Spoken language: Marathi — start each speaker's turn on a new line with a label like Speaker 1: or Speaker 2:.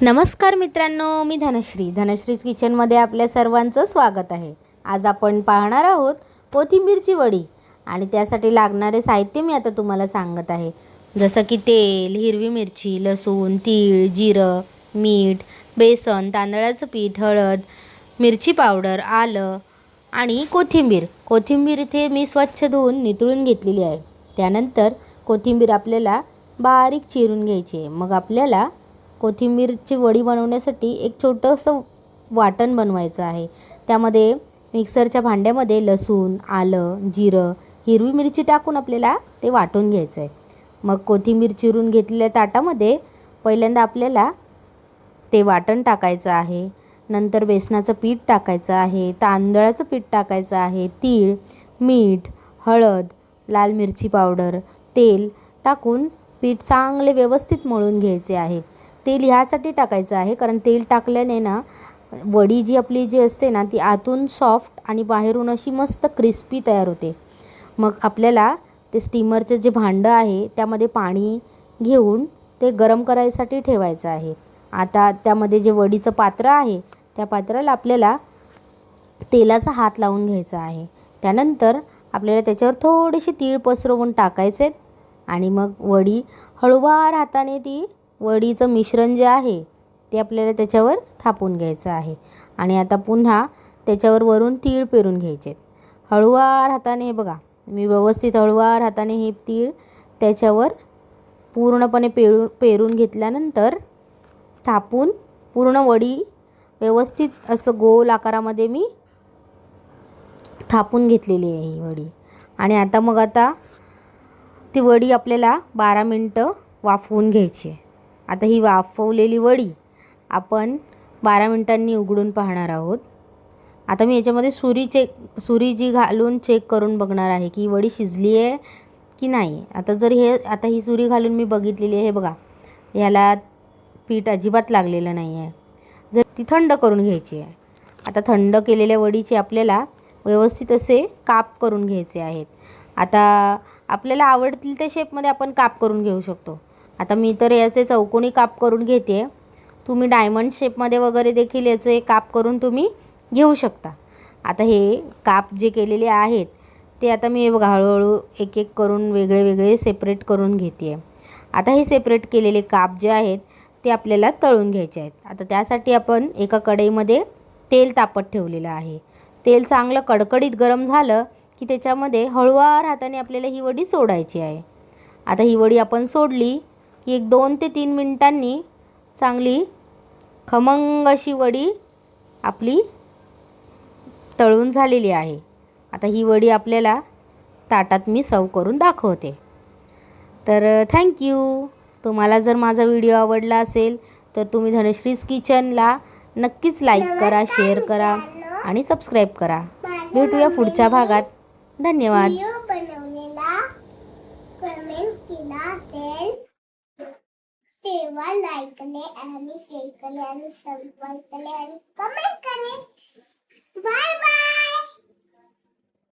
Speaker 1: नमस्कार मित्रांनो, मी धनश्रीज किचनमध्ये आपल्या सर्वांचं स्वागत आहे। आज आपण पाहणार आहोत कोथिंबीरची वडी आणि त्यासाठी लागणारे साहित्य मी आता तुम्हाला सांगत आहे। जसं की तेल, हिरवी मिरची, लसूण, तीळ, जिरं, मीठ, बेसन, तांदळाचं पीठ, हळद, मिरची पावडर, आलं आणि कोथिंबीर इथे मी स्वच्छ धुवून नितळून घेतलेली आहे। त्यानंतर कोथिंबीर आपल्याला बारीक चिरून घ्यायची आहे। मग आपल्याला कोथिंबीरची वडी बनवण्यासाठी एक छोटंसं वाटण बनवायचं आहे। त्यामध्ये मिक्सरच्या भांड्यामध्ये लसूण, आलं, जिरं, हिरवी मिरची टाकून आपल्याला ते वाटून घ्यायचं आहे। मग कोथिंबीर चिरून घेतलेल्या ताटामध्ये पहिल्यांदा आपल्याला ते वाटण टाकायचं आहे। नंतर बेसनाचं पीठ टाकायचं आहे, तांदळाचं पीठ टाकायचं आहे, तीळ, मीठ, हळद, लाल मिरची पावडर, तेल टाकून पीठ चांगले व्यवस्थित मळून घ्यायचे आहे। तेल ह्यासाठी टाकायचं आहे कारण तेल टाकल्याने ना वडी जी आपली जी असते ना ती आतून सॉफ्ट आणि बाहेरून अशी मस्त क्रिस्पी तयार होते। मग आपल्याला ते स्टीमरचं जे भांडं आहे त्यामध्ये पाणी घेऊन ते गरम करायसाठी ठेवायचं आहे। आता त्यामध्ये जे वडीचं पात्र आहे त्या पात्राला आपल्याला तेलाचा हात लावून घ्यायचा आहे। त्यानंतर आपल्याला त्याच्यावर थोडेसे तीळ पसरवून टाकायचे आणि मग वडी हळूवार हाताने ती वडीचं मिश्रण जे आहे ते आपल्याला त्याच्यावर थापून घ्यायचं आहे। आणि आता पुन्हा त्याच्यावर वरून तीळ पेरून घ्यायचे हळूवार हाताने। बघा, मी व्यवस्थित हळूवार हाताने हे तीळ त्याच्यावर पूर्णपणे पेरून घेतल्यानंतर थापून पूर्ण वडी व्यवस्थित असं गोल आकारामध्ये मी थापून घेतलेली आहे ही वडी। आणि आता ती वडी आपल्याला 12 मिनटं वाफवून घ्यायची आहे। आता ही वाफवलेली वडी आपण 12 मिनिटांनी उघडून पाहणार आहोत। आता मी याच्यामध्ये सुरी जी घालून चेक करून बघणार आहे की वडी शिजली आहे की नाही। आता ही सुरी घालून मी बघितलेली आहे। बघा, ह्याला पीठ अजिबात लागलेलं नाही आहे। जर ती थंड करून घ्यायची आहे। आता थंड केलेल्या वडीचे आपल्याला व्यवस्थित असे काप करून घ्यायचे आहेत। आता आपल्याला आवडतील त्या शेपमध्ये आपण काप करून घेऊ शकतो। आता मी तर याचे चौकोनी काप करून घेते। तुम्ही डायमंड शेपमध्ये वगैरे देखील याचे काप करून तुम्ही घेऊ शकता। आता हे काप जे केलेले आहेत ते आता मी बघा हळूहळू एक एक करून वेगळे सेपरेट करून घेते आहे। आता हे सेपरेट केलेले काप जे आहेत ते आपल्याला तळून घ्यायचे आहेत। आता त्यासाठी आपण एका कढईमध्ये तेल तापत ठेवलेलं आहे। तेल चांगलं कडकडीत गरम झालं की त्याच्यामध्ये हळूवार हाताने आपल्याला ही वडी सोडायची आहे। आता ही वडी आपण सोडली की एक 2 ते 3 मिनिटांनी चांगली खमंग अशी वडी आपली तळून झालेली आहे। आता ही वडी आपल्याला ताटात मी सर्व करून दाखवते। तर थँक्यू। तुम्हाला जर माझा व्हिडिओ आवडला असेल तर तुम्ही धनश्रीज किचनला नक्कीच लाईक करा, शेअर करा आणि सबस्क्राईब करा। भेटूया पुढच्या भागात। धन्यवाद।
Speaker 2: कमेंट केला असेल तेव्हा लाईक करा आणि शेअर करा आणि सबस्क्राईब करा आणि कमेंट करा। Bye bye.